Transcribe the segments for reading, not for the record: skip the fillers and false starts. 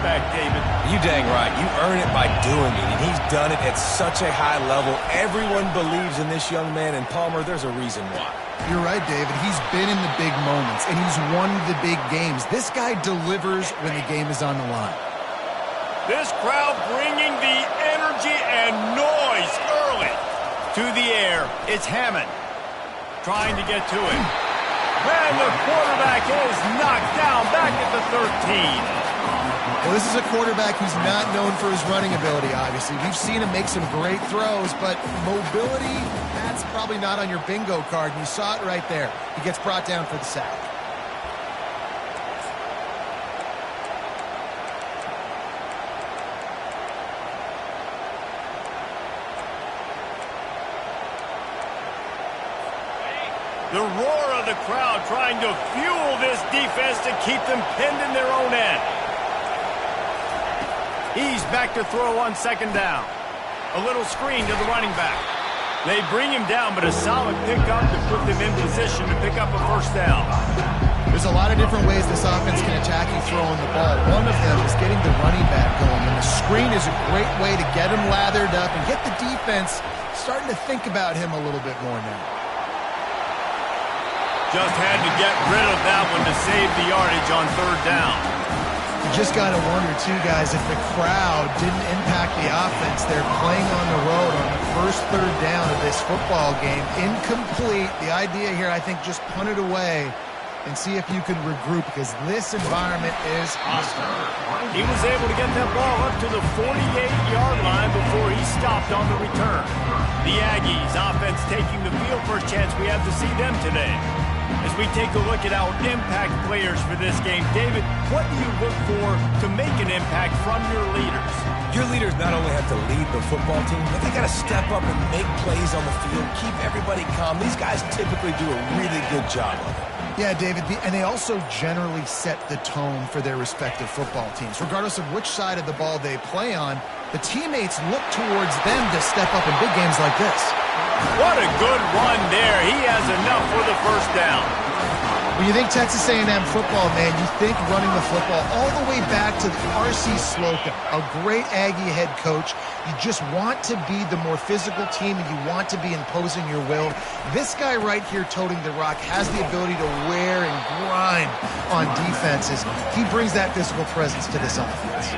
respect, David. You dang right. You earn it by doing it, and he's done it at such a high level. Everyone believes in this young man, and Palmer, there's a reason why. You're right, David. He's been in the big moments, and he's won the big games. This guy delivers when the game is on the line. This crowd bringing the energy and noise early. To the air, it's Hammond trying to get to it. And the quarterback is knocked down back at the 13. Well, this is a quarterback who's not known for his running ability, obviously. We've seen him make some great throws, but mobility, that's probably not on your bingo card. And you saw it right there. He gets brought down for the sack. The roar of the crowd trying to fuel this defense to keep them pinned in their own end. He's back to throw on second down. A little screen to the running back. They bring him down, but a solid pickup to put them in position to pick up a first down. There's a lot of different ways this offense can attack you throwing the ball. One of them is getting the running back going, and the screen is a great way to get him lathered up and get the defense starting to think about him a little bit more now. Just had to get rid of that one to save the yardage on third down. You just got to wonder, too, guys, if the crowd didn't impact the offense. They're playing on the road on the first third down of this football game. Incomplete. The idea here, I think, just punt it away and see if you can regroup, because this environment is hostile. He was able to get that ball up to the 48-yard line before he stopped on the return. The Aggies offense taking the field. First chance we have to see them today. As we take a look at our impact players for this game, David, what do you look for to make an impact from your leaders? Your leaders not only have to lead the football team, but they got to step up and make plays on the field, keep everybody calm. These guys typically do a really good job of it. Yeah, David, and they also generally set the tone for their respective football teams. Regardless of which side of the ball they play on, the teammates look towards them to step up in big games like this. What a good run there. He has enough for the first down. When you think Texas A&M football, man, you think running the football all the way back to the R.C. Slocum, a great Aggie head coach. You just want to be the more physical team, and you want to be imposing your will. This guy right here toting the rock has the ability to wear and grind on defenses. He brings that physical presence to this offense.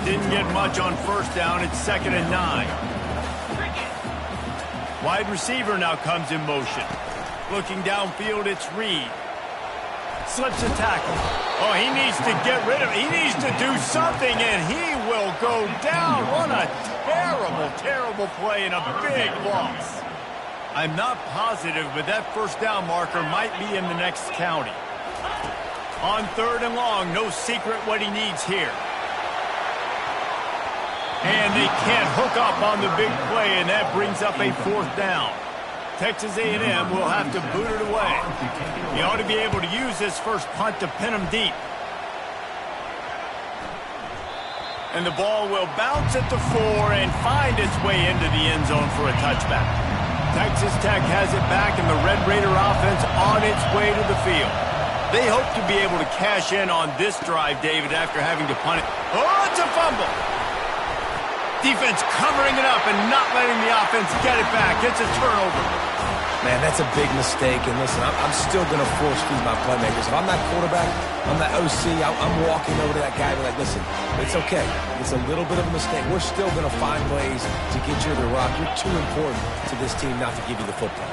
Didn't get much on first down. It's 2nd and 9. Wide receiver now comes in motion. Looking downfield, it's Reed. Slips a tackle. Oh, he needs to get rid of it. He needs to do something, and he will go down. What a terrible, terrible play and a big loss. I'm not positive, but that first down marker might be in the next county. On 3rd and long, no secret what he needs here. And they can't hook up on the big play, and that brings up a 4th down. Texas A&M will have to boot it away. He ought to be able to use this first punt to pin him deep. And the ball will bounce at the 4 and find its way into the end zone for a touchback. Texas Tech has it back, and the Red Raider offense on its way to the field. They hope to be able to cash in on this drive, David, after having to punt it. Oh, it's a fumble. Defense covering it up and not letting the offense get it back. It's a turnover. Man, that's a big mistake. And listen, I'm still going to force feed my playmakers. If I'm that quarterback, I'm that OC, I'm walking over to that guy and be like, listen, it's okay. It's a little bit of a mistake. We're still going to find ways to get you to the rock. You're too important to this team not to give you the football.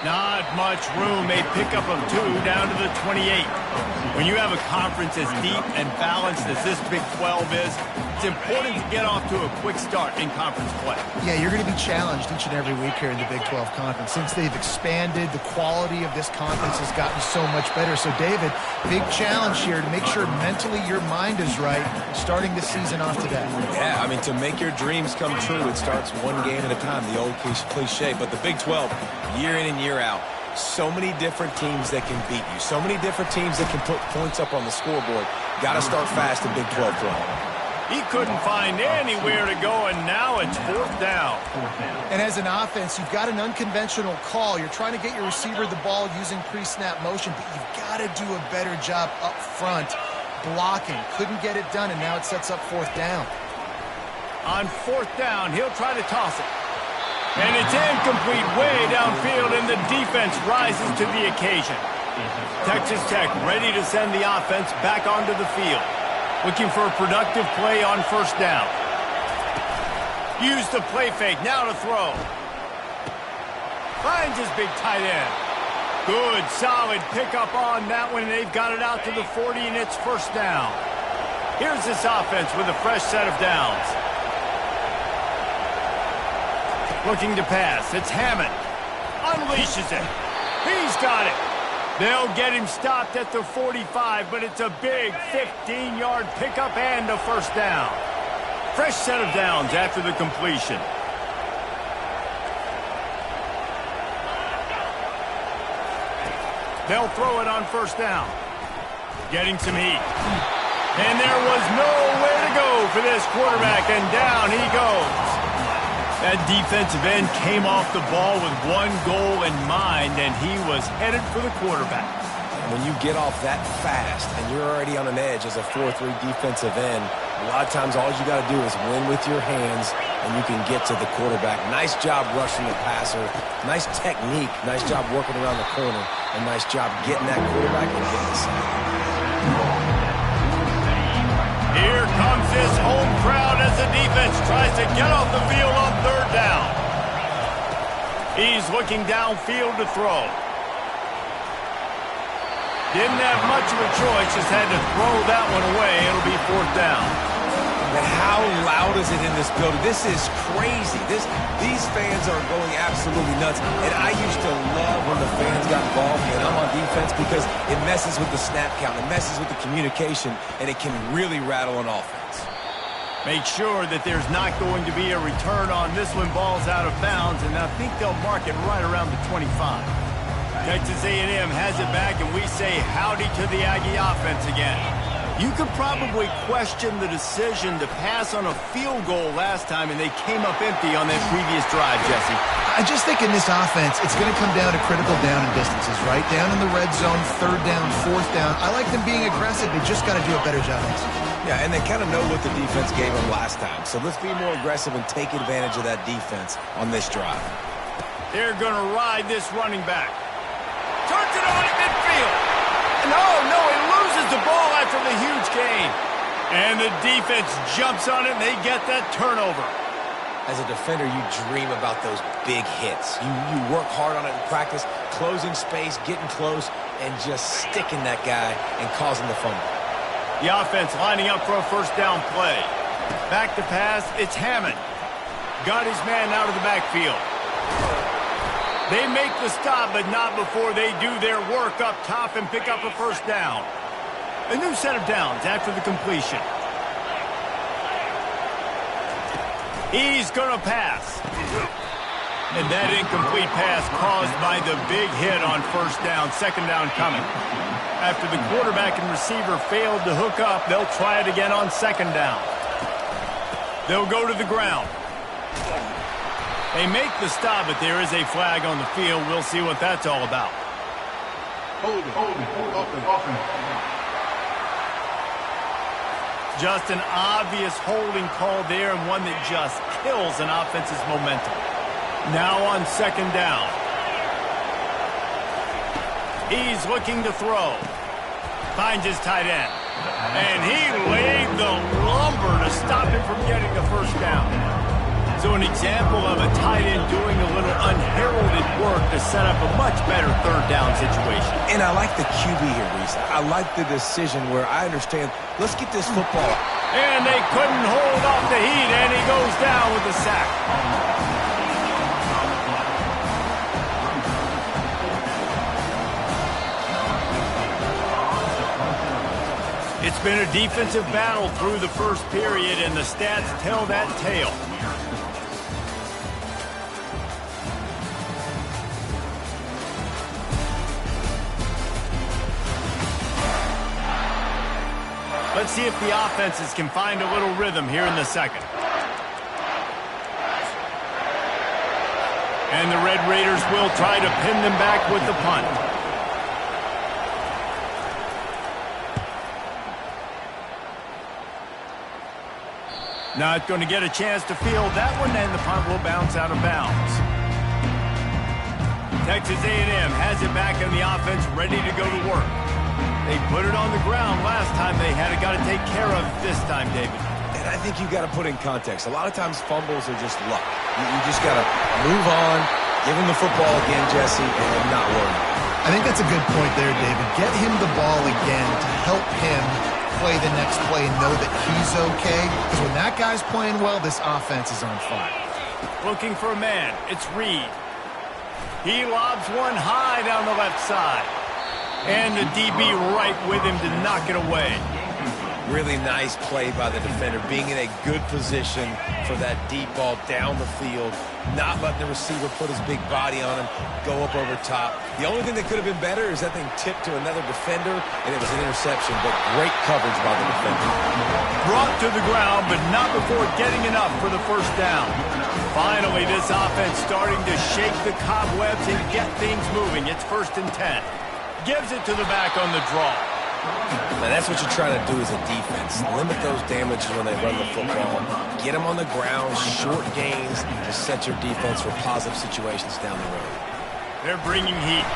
Not much room. A pickup of 2 down to the 28. When you have a conference as deep and balanced as this Big 12 is, it's important to get off to a quick start in conference play. Yeah, you're going to be challenged each and every week here in the Big 12 Conference. Since they've expanded, the quality of this conference has gotten so much better. So, David, big challenge here to make sure mentally your mind is right starting the season off today. Yeah, I mean, to make your dreams come true, it starts one game at a time, the old cliche. But the Big 12, year in and year out, so many different teams that can beat you, so many different teams that can put points up on the scoreboard. Got to start fast in Big 12 play. He couldn't find anywhere to go, and now it's 4th down. And as an offense, you've got an unconventional call. You're trying to get your receiver the ball using pre-snap motion, but you've got to do a better job up front blocking. Couldn't get it done, and now it sets up fourth down. On fourth down, he'll try to toss it. And it's incomplete way downfield, and the defense rises to the occasion. Texas Tech ready to send the offense back onto the field. Looking for a productive play on first down. Use the play fake, now to throw. Finds his big tight end. Good, solid pickup on that one. They've got it out to the 40, and it's first down. Here's this offense with a fresh set of downs. Looking to pass. It's Hammond. Unleashes it. He's got it. They'll get him stopped at the 45, but it's a big 15-yard pickup and a first down. Fresh set of downs after the completion. They'll throw it on first down. Getting some heat. And there was nowhere to go for this quarterback, and down he goes. That defensive end came off the ball with one goal in mind, and he was headed for the quarterback. When you get off that fast and you're already on an edge as a 4-3 defensive end, a lot of times all you got to do is win with your hands, and you can get to the quarterback. Nice job rushing the passer. Nice technique. Nice job working around the corner. And nice job getting that quarterback and getting the sack. Here comes this home crowd as the defense tries to get off the field on third down. He's looking downfield to throw. Didn't have much of a choice, just had to throw that one away. It'll be fourth down. But how loud is it in this building? This is crazy. These fans are going absolutely nuts. And I used to love when the fans got involved and I'm on defense because it messes with the snap count. It messes with the communication, and it can really rattle an offense. Make sure that there's not going to be a return on this when ball's out of bounds, and I think they'll mark it right around the 25. Texas A&M has it back, and we say howdy to the Aggie offense again. You could probably question the decision to pass on a field goal last time, and they came up empty on that previous drive, Jesse. I just think in this offense, it's going to come down to critical down and distances, right? Down in the red zone, third down, fourth down. I like them being aggressive. They just got to do a better job. Yeah, and they kind of know what the defense gave them last time. So let's be more aggressive and take advantage of that defense on this drive. They're going to ride this running back. Turns it on at midfield. No, he loses the ball after the huge gain. And the defense jumps on it, and they get that turnover. As a defender, you dream about those big hits. You work hard on it in practice, closing space, getting close, and just sticking that guy and causing the fumble. The offense lining up for a first down play. Back to pass, it's Hammond. Got his man out of the backfield. They make the stop, but not before they do their work up top and pick up a first down. A new set of downs after the completion. He's going to pass. And that incomplete pass caused by the big hit on first down, second down coming. After the quarterback and receiver failed to hook up, they'll try it again on second down. They'll go to the ground. They make the stop, but there is a flag on the field. We'll see what that's all about. Hold it. Just an obvious holding call there, and one that just kills an offense's momentum. Now on second down. He's looking to throw. Finds his tight end. And he laid the lumber to stop him from getting the first down. So an example of a tight end doing a little unheralded work to set up a much better third down situation. And I like the QB here, Reese. I like the decision where I understand, let's get this football. And they couldn't hold off the heat, and he goes down with the sack. It's been a defensive battle through the first period, and the stats tell that tale. Let's see if the offenses can find a little rhythm here in the second. And the Red Raiders will try to pin them back with the punt. Not going to get a chance to field that one, and the punt will bounce out of bounds. Texas A&M has it back in the offense, ready to go to work. They put it on the ground last time. They had it got to take care of this time, David. And I think you got to put in context. A lot of times fumbles are just luck. You just got to move on, give him the football again, Jesse, and not worry. I think that's a good point there, David. Get him the ball again to help him play the next play and know that he's okay. Because when that guy's playing well, this offense is on fire. Looking for a man. It's Reed. He lobs one high down the left side. And the DB right with him to knock it away. Really nice play by the defender, being in a good position for that deep ball down the field, not letting the receiver put his big body on him, go up over top. The only thing that could have been better is that thing tipped to another defender, and it was an interception, but great coverage by the defender. Brought to the ground, but not before getting enough for the first down. Finally, this offense starting to shake the cobwebs and get things moving. It's 1st and 10. Gives it to the back on the draw. Now that's what you're trying to do as a defense. Limit those damages when they run the football. Get them on the ground, short gains to set your defense for positive situations down the road. They're bringing heat.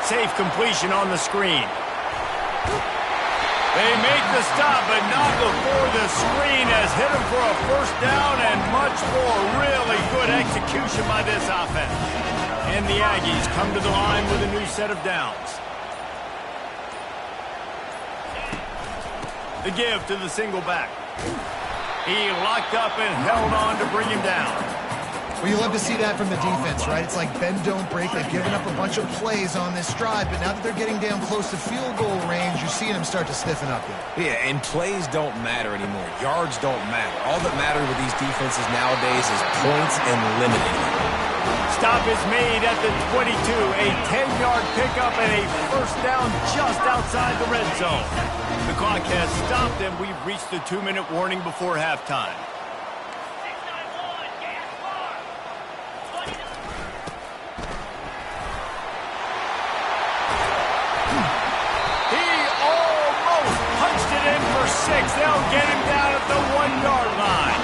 Safe completion on the screen. They make the stop, but not before the screen has hit them for a first down and much more. Really good execution by this offense. And the Aggies come to the line with a new set of downs. The give to the single back. He locked up and held on to bring him down. Well, you love to see that from the defense, right? It's like bend, don't break. They've given up a bunch of plays on this drive, but now that they're getting down close to field goal range, you're seeing them start to stiffen up here. Yeah, and plays don't matter anymore. Yards don't matter. All that matters with these defenses nowadays is points and limiting them. Stop is made at the 22. A 10-yard pickup and a first down just outside the red zone. The clock has stopped, and we've reached the 2-minute warning before halftime. He almost punched it in for 6. They'll get him down at the 1-yard line.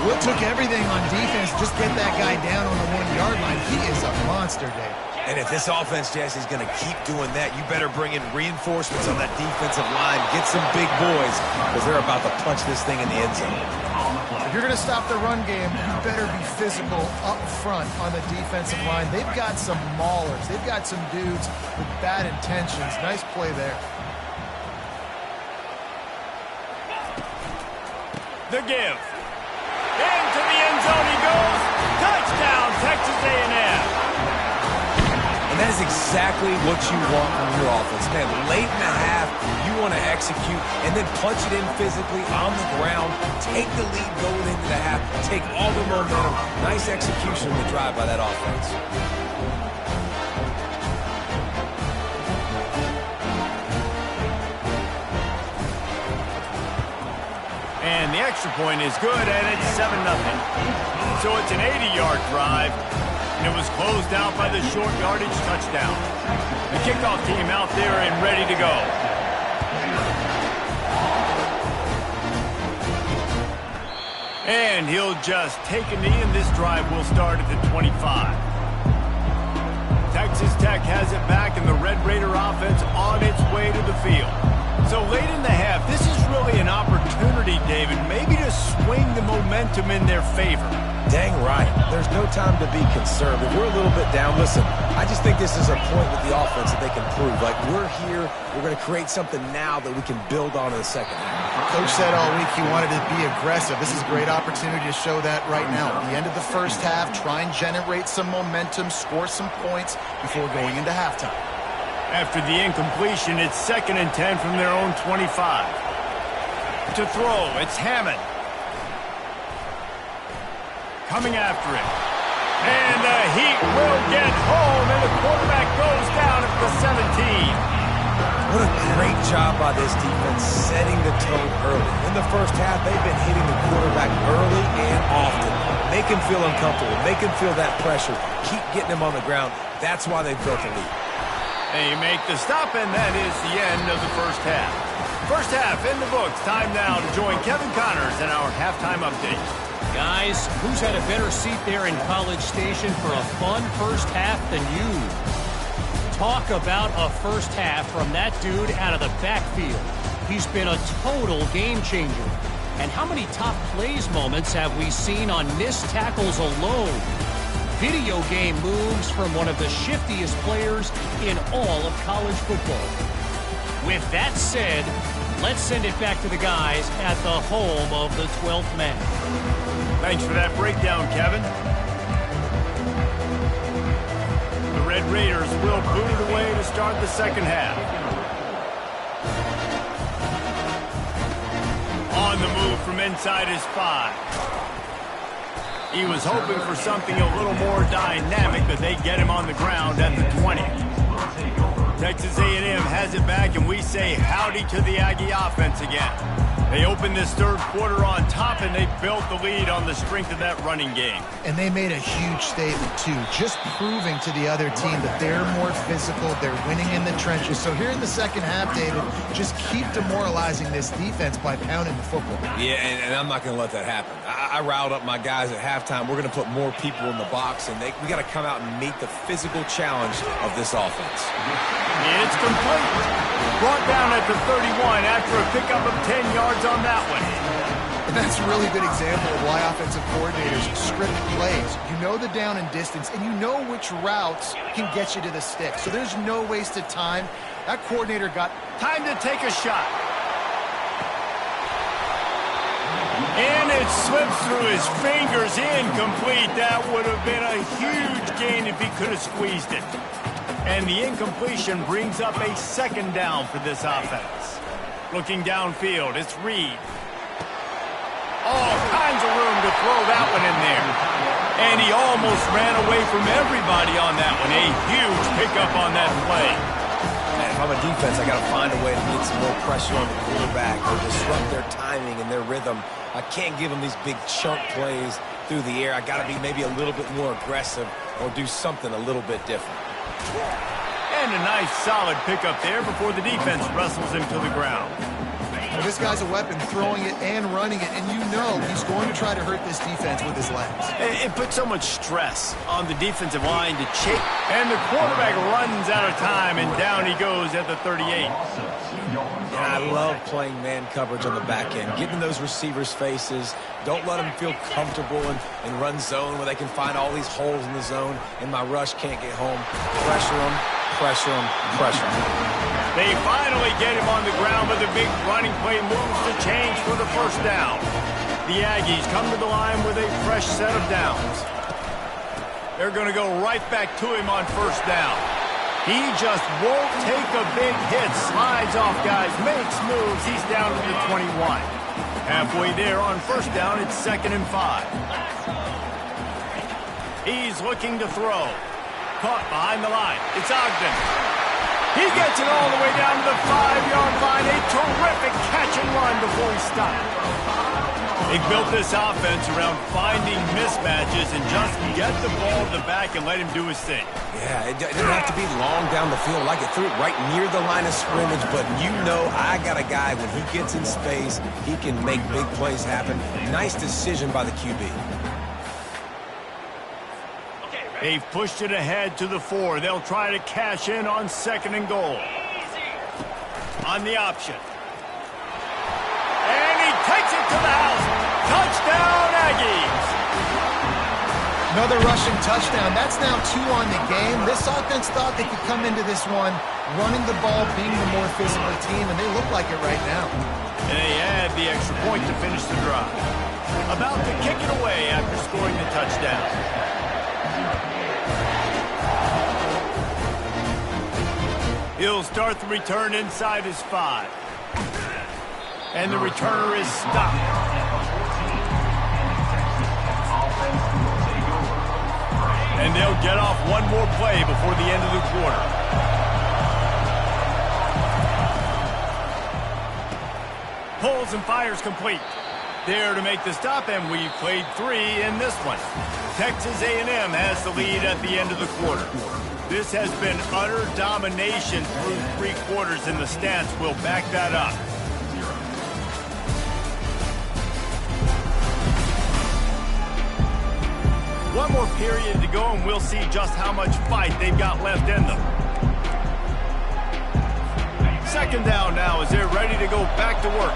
Will took everything on defense, just get that guy down on the 1-yard line. He is a monster, Dave. And if this offense, Jesse, is going to keep doing that, you better bring in reinforcements on that defensive line. Get some big boys, because they're about to punch this thing in the end zone. If you're going to stop the run game, you better be physical up front on the defensive line. They've got some maulers. They've got some dudes with bad intentions. Nice play there. The give. Into the end zone he goes. Touchdown, Texas A&M. And that is exactly what you want from your offense. Man, late in the half, you want to execute and then punch it in physically on the ground, take the lead going into the half, take all the momentum. Nice execution of the drive by that offense. And the extra point is good, and it's 7-0. So it's an 80-yard drive. And it was closed out by the short yardage touchdown. The kickoff team out there and ready to go. And he'll just take a knee, and this drive will start at the 25. Texas Tech has it back, and the Red Raider offense on its way to the field. So late in the half, this is really an opportunity, David, maybe to swing the momentum in their favor. Dang right. There's no time to be concerned. If we're a little bit down, listen, I just think this is a point with the offense that they can prove. Like, we're here, we're going to create something now that we can build on in the second half. Coach said all week he wanted to be aggressive. This is a great opportunity to show that right now. At the end of the first half, try and generate some momentum, score some points before going into halftime. After the incompletion, it's 2nd and 10 from their own 25. To throw, it's Hammond. Coming after it. And the Heat will get home, and the quarterback goes down at the 17. What a great job by this defense setting the tone early. In the first half, they've been hitting the quarterback early and often. Make him feel uncomfortable. Make him feel that pressure. Keep getting him on the ground. That's why they've built a lead. They make the stop, and that is the end of the first half. First half in the books. Time now to join Kevin Connors in our halftime update. Guys, who's had a better seat there in College Station for a fun first half than you? Talk about a first half from that dude out of the backfield. He's been a total game changer. And how many top plays moments have we seen on missed tackles alone? Video game moves from one of the shiftiest players in all of college football. With that said, let's send it back to the guys at the home of the 12th man. Thanks for that breakdown, Kevin. The Red Raiders will boot it away to start the second half. On the move from inside his 5. He was hoping for something a little more dynamic, but they get him on the ground at the 20. Texas A&M has it back, and we say howdy to the Aggie offense again. They opened this third quarter on top, and they built the lead on the strength of that running game. And they made a huge statement, too, just proving to the other team that they're more physical, they're winning in the trenches. So here in the second half, David, just keep demoralizing this defense by pounding the football. Yeah, and I'm not going to let that happen. I riled up my guys at halftime. We're going to put more people in the box, and we got to come out and meet the physical challenge of this offense. It's complete. Brought down at the 31 after a pickup of 10 yards on that one. And that's a really good example of why offensive coordinators script plays. You know the down and distance, and you know which routes can get you to the stick. So there's no wasted time. That coordinator got time to take a shot. And it slips through his fingers, incomplete. That would have been a huge gain if he could have squeezed it. And the incompletion brings up a second down for this offense. Looking downfield, it's Reed. All kinds of room to throw that one in there. And he almost ran away from everybody on that one. A huge pickup on that play. And if I'm a defense, I got to find a way to get some more pressure on the quarterback or disrupt their timing and their rhythm. I can't give them these big chunk plays through the air. I got to be maybe a little bit more aggressive or do something a little bit different. And a nice solid pickup there before the defense wrestles him to the ground. Well, this guy's a weapon, throwing it and running it, and you know he's going to try to hurt this defense with his legs. It puts so much stress on the defensive line to chase, and the quarterback runs out of time, and down he goes at the 38. Yeah, I love playing man coverage on the back end, getting those receivers' faces. Don't let them feel comfortable and run zone where they can find all these holes in the zone, and my rush can't get home. Pressure them, pressure them, pressure them. They finally get him on the ground, but the big running play moves the change for the first down. The Aggies come to the line with a fresh set of downs. They're going to go right back to him on first down. He just won't take a big hit, slides off guys, makes moves. He's down to the 21. Halfway there on first down, it's 2nd and 5. He's looking to throw. Caught behind the line. It's Ogden. He gets it all the way down to the 5-yard line. A terrific catch and run before he stopped. They built this offense around finding mismatches and just get the ball to the back and let him do his thing. Yeah, it didn't have to be long down the field. Like it threw it right near the line of scrimmage, but you know I got a guy, when he gets in space, he can make big plays happen. Nice decision by the QB. They've pushed it ahead to the 4. They'll try to cash in on 2nd and goal. On the option. And he takes it to the house. Touchdown, Aggies. Another rushing touchdown. That's now 2 on the game. This offense thought they could come into this one running the ball, being the more physical team, and they look like it right now. And they add the extra point to finish the drive. About to kick it away after scoring the touchdown. He'll start the return inside his 5. And the returner is stopped. And they'll get off one more play before the end of the quarter. Pulls and fires complete. There to make the stop, and we've played 3 in this one. Texas A&M has the lead at the end of the quarter. This has been utter domination through 3 quarters, and the stats will back that up. One more period to go, and we'll see just how much fight they've got left in them. Second down now as they're ready to go back to work.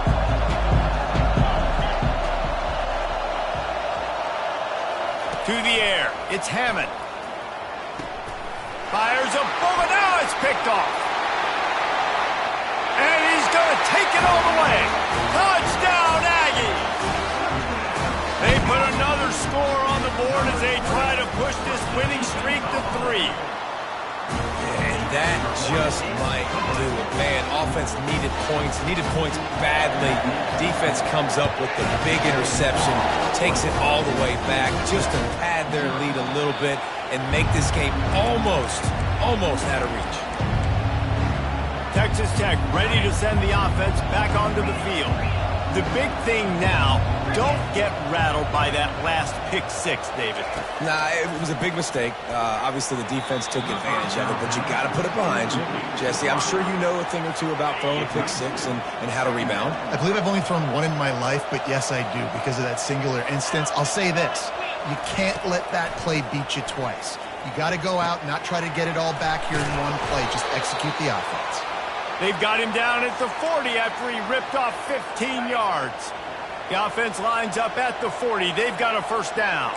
To the air, it's Hammond. Fires a bullet, now it's picked off. And he's going to take it all the way. Touchdown, Aggies! They put another score on the board as they try to push this winning streak to 3. And that just might do it. Man, offense needed points badly. Defense comes up with the big interception, takes it all the way back just to pad their lead a little bit and make this game almost out of reach. Texas Tech ready to send the offense back onto the field. The big thing now, don't get rattled by that last pick 6, David. Nah, it was a big mistake. Obviously, the defense took advantage of it, but you got to put it behind you. Jesse, I'm sure you know a thing or two about throwing a pick 6 and how to rebound. I believe I've only thrown one in my life, but yes, I do because of that singular instance. I'll say this. You can't let that play beat you twice. You got to go out and not try to get it all back here in one play. Just execute the offense. They've got him down at the 40 after he ripped off 15 yards. The offense lines up at the 40. They've got a first down.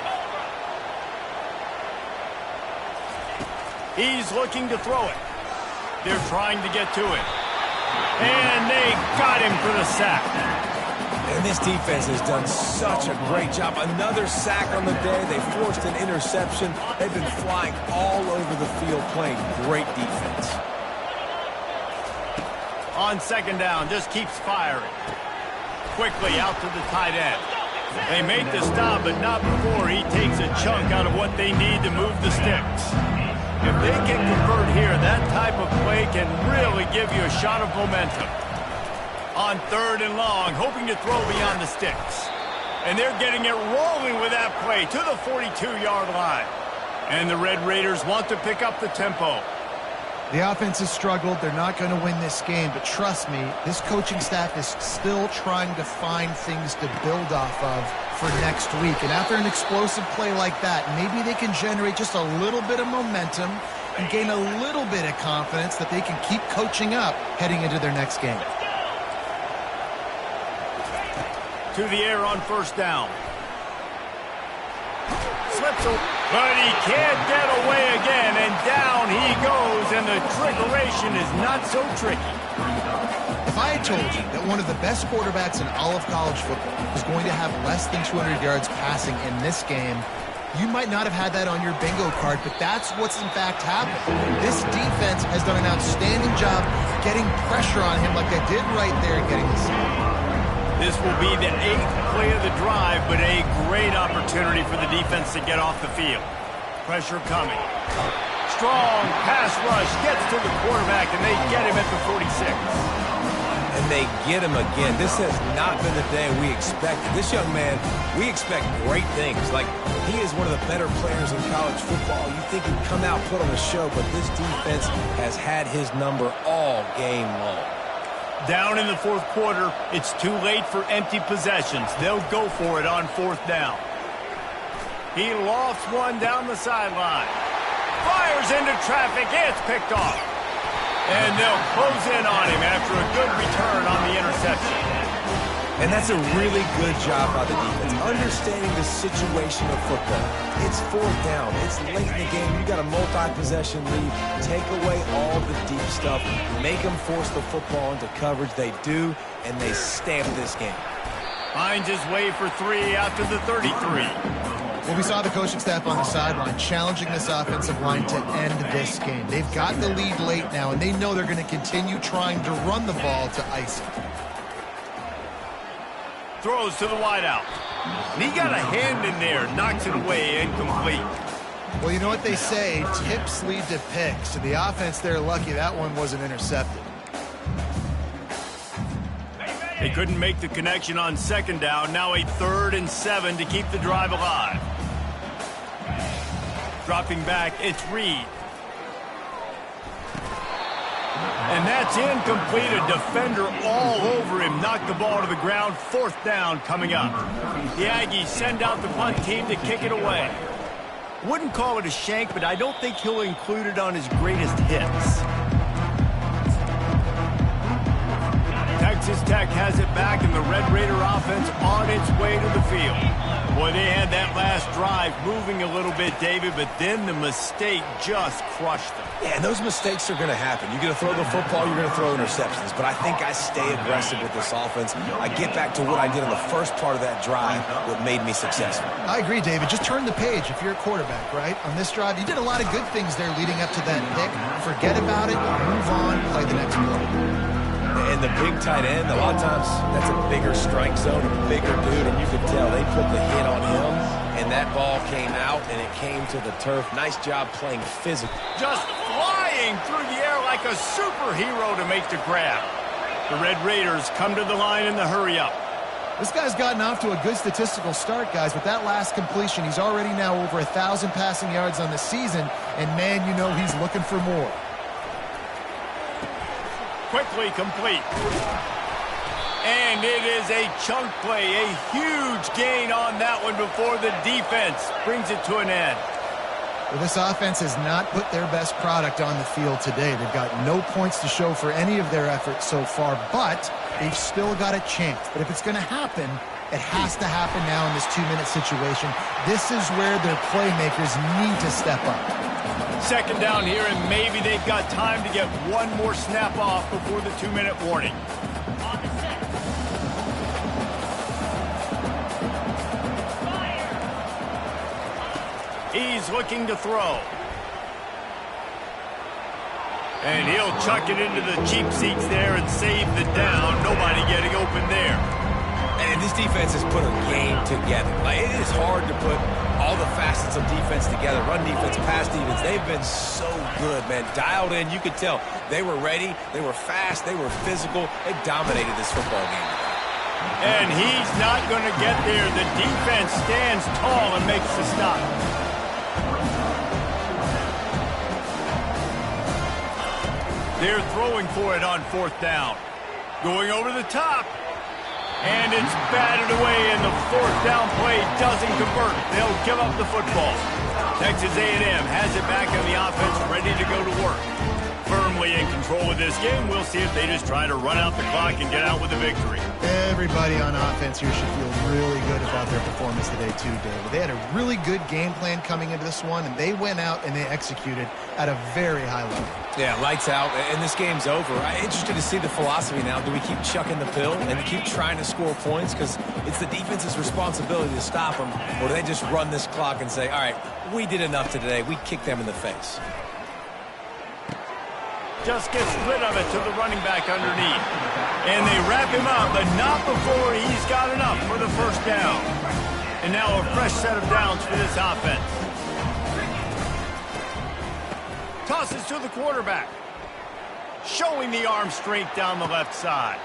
He's looking to throw it. They're trying to get to it. And they got him for the sack. And this defense has done such a great job. Another sack on the day. They forced an interception. They've been flying all over the field playing great defense. On second down, just keeps firing. Quickly out to the tight end. They make the stop, but not before he takes a chunk out of what they need to move the sticks. If they can convert here, that type of play can really give you a shot of momentum. On third and long, hoping to throw beyond the sticks. And they're getting it rolling with that play to the 42-yard line. And the Red Raiders want to pick up the tempo. The offense has struggled. They're not going to win this game, but trust me, this coaching staff is still trying to find things to build off of for next week. And after an explosive play like that, maybe they can generate just a little bit of momentum and gain a little bit of confidence that they can keep coaching up heading into their next game. To the air on first down. Slips away, but he can't get away again, and down he goes, and the trickeration is not so tricky. If I had told you that one of the best quarterbacks in all of college football was going to have less than 200 yards passing in this game, you might not have had that on your bingo card, but that's what's in fact happened. This defense has done an outstanding job getting pressure on him like they did right there and getting the sack. This will be the 8th play of the drive, but a great opportunity for the defense to get off the field. Pressure coming. Strong pass rush gets to the quarterback, and they get him at the 46. And they get him again. This has not been the day we expected. This young man, we expect great things. Like, he is one of the better players in college football. You think he'd come out, put on a show, but this defense has had his number all game long. Down in the fourth quarter, it's too late for empty possessions. They'll go for it on fourth down. He lofts one down the sideline. Fires into traffic. It's picked off. And they'll close in on him after a good return on the interception. And that's a really good job by the defense, understanding the situation of football. It's fourth down. It's late in the game. You got a multi-possession lead. Take away all the deep stuff. Make them force the football into coverage. They do, and they stamp this game. Finds his way for 3 after the 33. Well, we saw the coaching staff on the sideline challenging this offensive line to end this game. They've got the lead late now, and they know they're going to continue trying to run the ball to ice it. Throws to the wideout. And he got a hand in there, knocks it away, incomplete. Well, you know what they say, tips lead to picks. And the offense, they're lucky that one wasn't intercepted. They couldn't make the connection on second down. Now a 3rd and 7 to keep the drive alive. Dropping back, it's Reed. And that's incomplete. A defender all over him. Knocked the ball to the ground. 4th down coming up. The Aggies send out the punt team to kick it away. Wouldn't call it a shank, but I don't think he'll include it on his greatest hits. Texas Tech has it back, and the Red Raider offense on its way to the field. Boy, they had that last drive moving a little bit, David, but then the mistake just crushed them. Yeah, and those mistakes are going to happen. You're going to throw the football, you're going to throw interceptions. But I think I stay aggressive with this offense. I get back to what I did on the first part of that drive, what made me successful. I agree, David. Just turn the page if you're a quarterback, right? On this drive, you did a lot of good things there leading up to that pick. Forget about it, move on, play the next play. And the big tight end, a lot of times, that's a bigger strike zone, a bigger dude, and you could tell they put the hit on him, and that ball came out, and it came to the turf. Nice job playing physical. Just flying through the air like a superhero to make the grab. The Red Raiders come to the line in the hurry-up. This guy's gotten off to a good statistical start, guys. With that last completion, he's already now over 1,000 passing yards on the season, and, man, you know he's looking for more. Quickly complete. And it is a chunk play, a huge gain on that one before the defense brings it to an end. Well, this offense has not put their best product on the field today. They've got no points to show for any of their efforts so far, but they've still got a chance. But if it's going to happen, it has to happen now in this 2-minute situation. This is where their playmakers need to step up. Second down here, and maybe they've got time to get one more snap off before the 2-minute warning. He's looking to throw. And he'll chuck it into the cheap seats there and save the down. Nobody getting open there. And this defense has put a game together. Like, it is hard to put all the facets of defense together. Run defense, pass defense. They've been so good, man. Dialed in. You could tell they were ready. They were fast. They were physical. They dominated this football game. And he's not going to get there. The defense stands tall and makes the stop. They're throwing for it on 4th down. Going over the top. And it's batted away, and the 4th down play doesn't convert. They'll give up the football. Texas A&M has it back on the offense, ready to go to work. Firmly in control of this game. We'll see if they just try to run out the clock and get out with a victory. Everybody on offense here should feel really good about their performance today too, David. They had a really good game plan coming into this one, and they went out and they executed at a very high level. Yeah, lights out, and this game's over. I'm interested to see the philosophy now. Do we keep chucking the pill and keep trying to score points? Because it's the defense's responsibility to stop them, or do they just run this clock and say, all right, we did enough today. We kicked them in the face. Just gets rid of it to the running back underneath. And they wrap him up, but not before he's got enough for the 1st down. And now a fresh set of downs for this offense. Tosses to the quarterback. Showing the arm strength down the left side.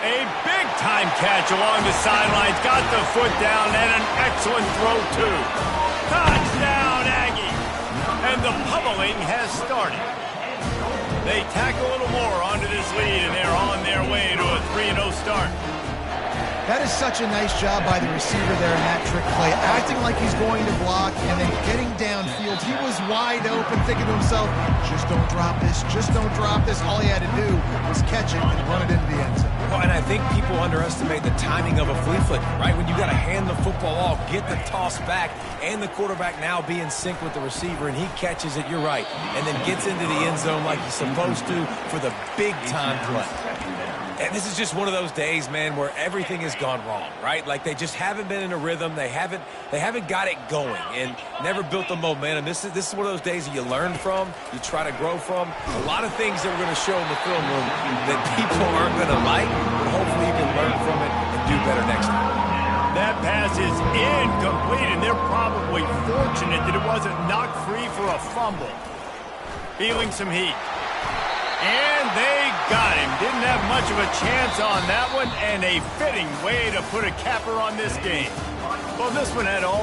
A big-time catch along the sidelines. Got the foot down and an excellent throw, too. Touchdown, Aggie. And the pummeling has started. They tack a little more onto this lead, and they're on their way to a 3-0 start. That is such a nice job by the receiver there in that trick play, acting like he's going to block and then getting downfield. He was wide open, thinking to himself, just don't drop this, just don't drop this. All he had to do was catch it and run it into the end zone. Well, and I think people underestimate the timing of a flea flicker, right? When you got to hand the football off, get the toss back, and the quarterback now be in sync with the receiver, and he catches it, you're right, and then gets into the end zone like he's supposed to for the big-time play. And this is just one of those days, man, where everything has gone wrong, right? Like they just haven't been in a rhythm. They haven't got it going and never built the momentum. This is one of those days that you learn from, you try to grow from. A lot of things that we're going to show in the film room that people aren't going to like, but hopefully you can learn from it and do better next time. That pass is incomplete, and they're probably fortunate that it wasn't knocked free for a fumble. Feeling some heat. And they got him. Didn't have much of a chance on that one, and a fitting way to put a capper on this game. Well, this one had all